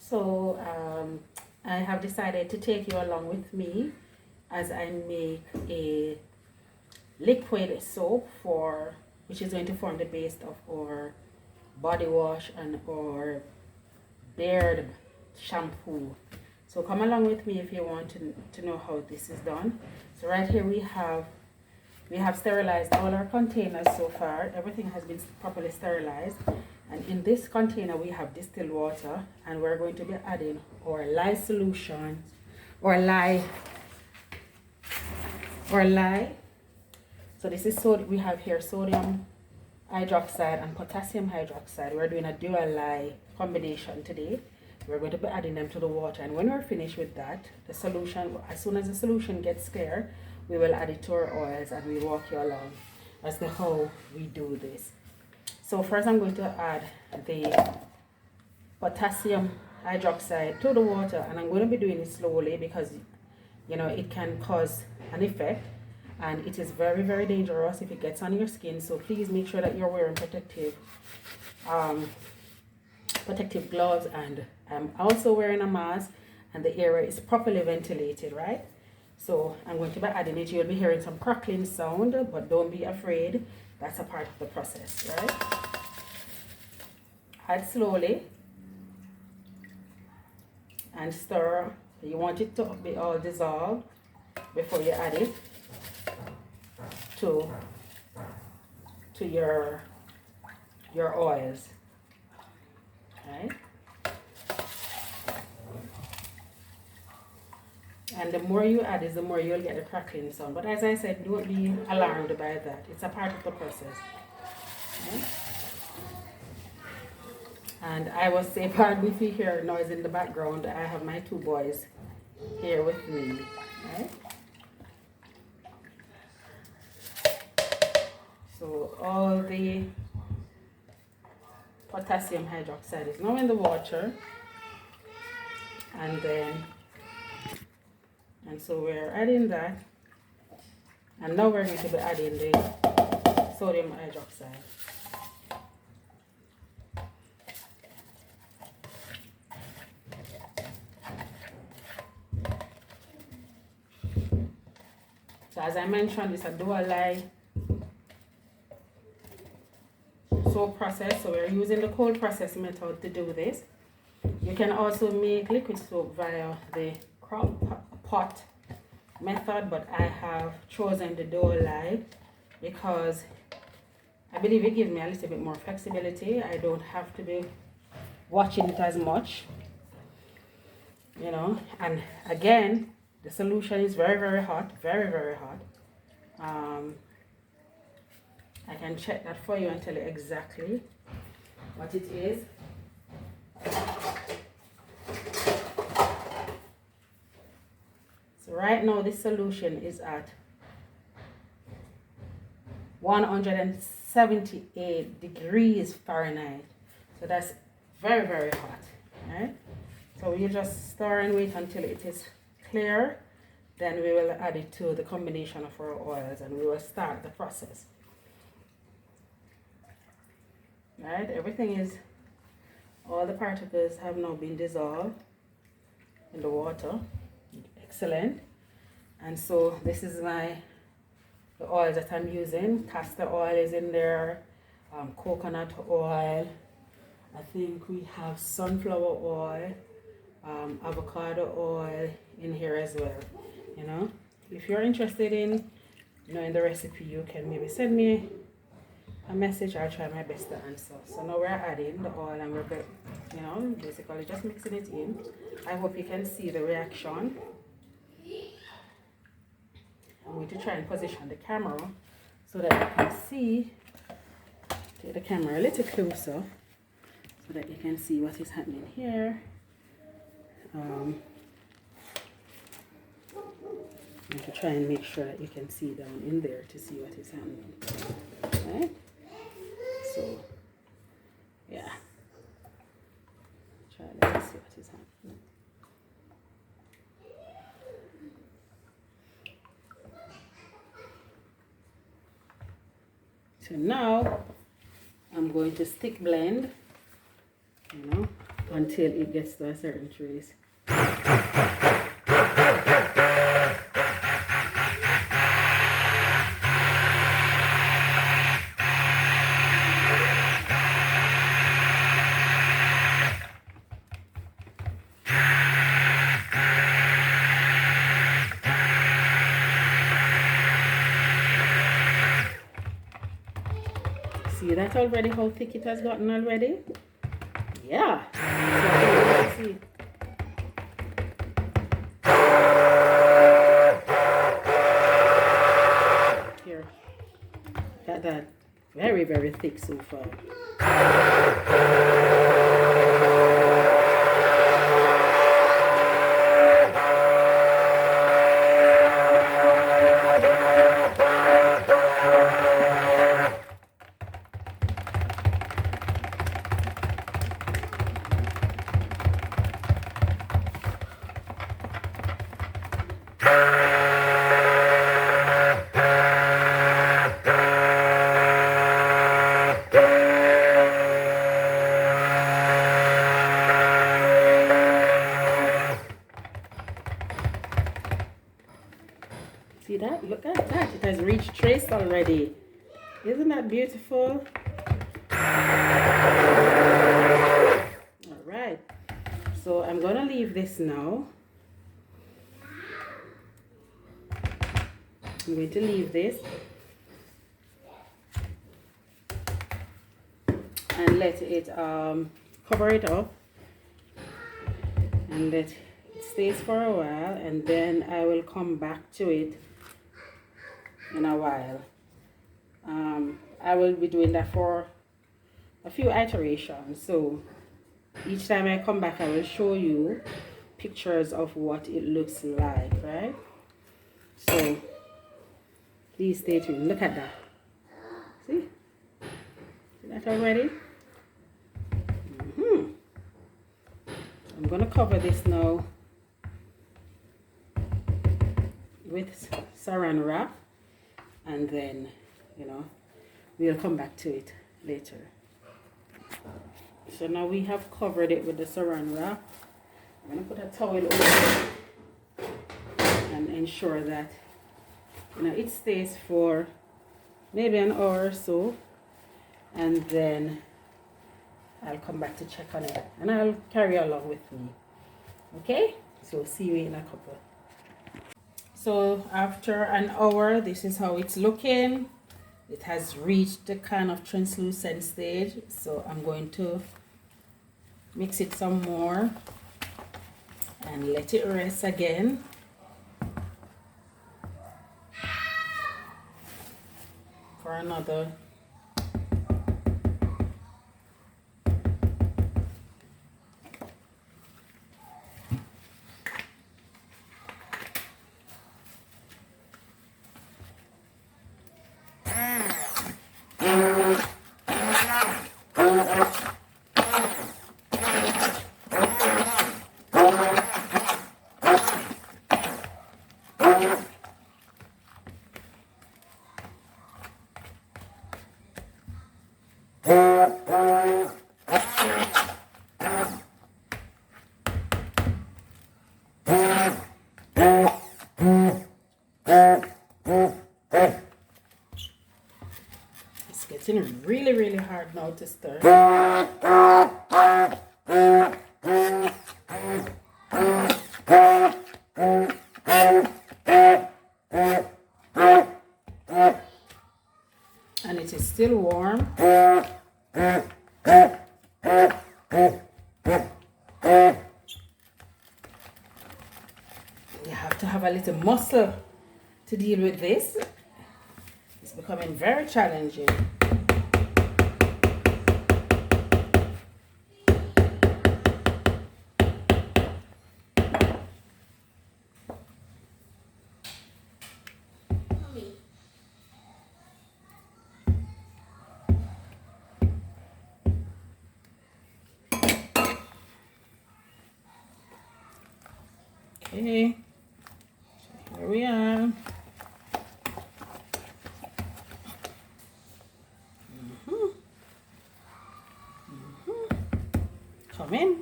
So I have decided to take you along with me as I make a liquid soap which is going to form the base of our body wash and our beard shampoo. So come along with me if you want to know how this is done. So right here we have sterilized all our containers so far. Everything has been properly sterilized. And in this container we have distilled water, and we're going to be adding our lye solution, or lye. So this is we have here sodium hydroxide and potassium hydroxide. We're doing a dual lye combination today. We're going to be adding them to the water, and when we're finished with that, the solution, as soon as the solution gets clear, we will add it to our oils, and we'll walk you along as to how we do this. So first I'm going to add the potassium hydroxide to the water, and I'm going to be doing it slowly because it can cause an effect, and it is very, very dangerous if it gets on your skin. So please make sure that you're wearing protective gloves, and I'm also wearing a mask, and the area is properly ventilated, right? So I'm going to be adding it. You'll be hearing some crackling sound, but don't be afraid. That's a part of the process, right? Add slowly and stir. You want it to be all dissolved before you add it to your oils, right? And the more you add is the more you'll get the crackling sound. But as I said, don't be alarmed by that. It's a part of the process. Okay? And I will say, pardon if you hear noise in the background, I have my two boys here with me. Right? So all the potassium hydroxide is now in the water. And so we're adding that, and now we're going to be adding the sodium hydroxide. So as I mentioned, it's a dual lye soap process, so we're using the cold process method to do this. You can also make liquid soap via the crock pot method, but I have chosen the dual lye because I believe it gives me a little bit more flexibility. I don't have to be watching it as much, and again, the solution is very, very hot, very, very hot. I can check that for you and tell you exactly what it is. So right now this solution is at 178 degrees Fahrenheit. So that's very, very hot, right? So you just stir and wait until it is clear. Then we will add it to the combination of our oils, and we will start the process. Right? All the particles have now been dissolved in the water. Excellent. And so this is the oils that I'm using. Castor oil is in there, coconut oil. I think we have sunflower oil, avocado oil in here as well. If you're interested in knowing the recipe, you can maybe send me a message. I'll try my best to answer. So now we're adding the oil, and we're basically just mixing it in. I hope you can see the reaction. I'm going to try and position the camera so that you can see. Take the camera a little closer so that you can see what is happening here. I'm going to try and make sure that you can see down in there to see what is happening. Right? So, yeah. Try to see what is happening. So now I'm going to stick blend, until it gets to a certain trace. See that already, how thick it has gotten already? Yeah. So see. Here. Got that. Very, very thick so far. See that? Look at that. It has reached trace already. Isn't that beautiful? Alright. So I'm going to leave this now. I'm going to leave this and let it cover it up and let it stays for a while, and then I will come back to it in a while. I will be doing that for a few iterations, so each time I come back I will show you pictures of what it looks like, right? So please stay tuned. Look at that. See that already? I'm gonna cover this now with saran wrap, and then we'll come back to it later. So now we have covered it with the saran wrap. I'm gonna put a towel over it and ensure that it stays for maybe an hour or so, and then I'll come back to check on it and I'll carry along with me. Okay, so see you in a couple. So after an hour, this is how it's looking. It has reached the kind of translucent stage, so I'm going to mix it some more and let it rest again. For another getting really hard now to stir. And it is still warm. You have to have a little muscle to deal with this. It's becoming very challenging. Okay, so here we are. Come in.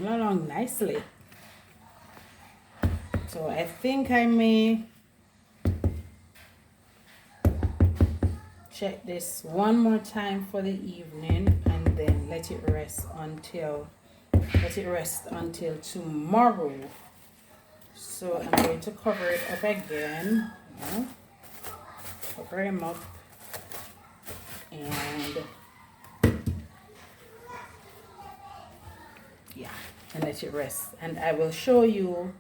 moving along nicely. So I think I may check this one more time for the evening and then let it rest until tomorrow. So I'm going to cover it up again. Cover him up and yeah, and let it rest. And I will show you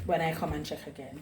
when I come and check again.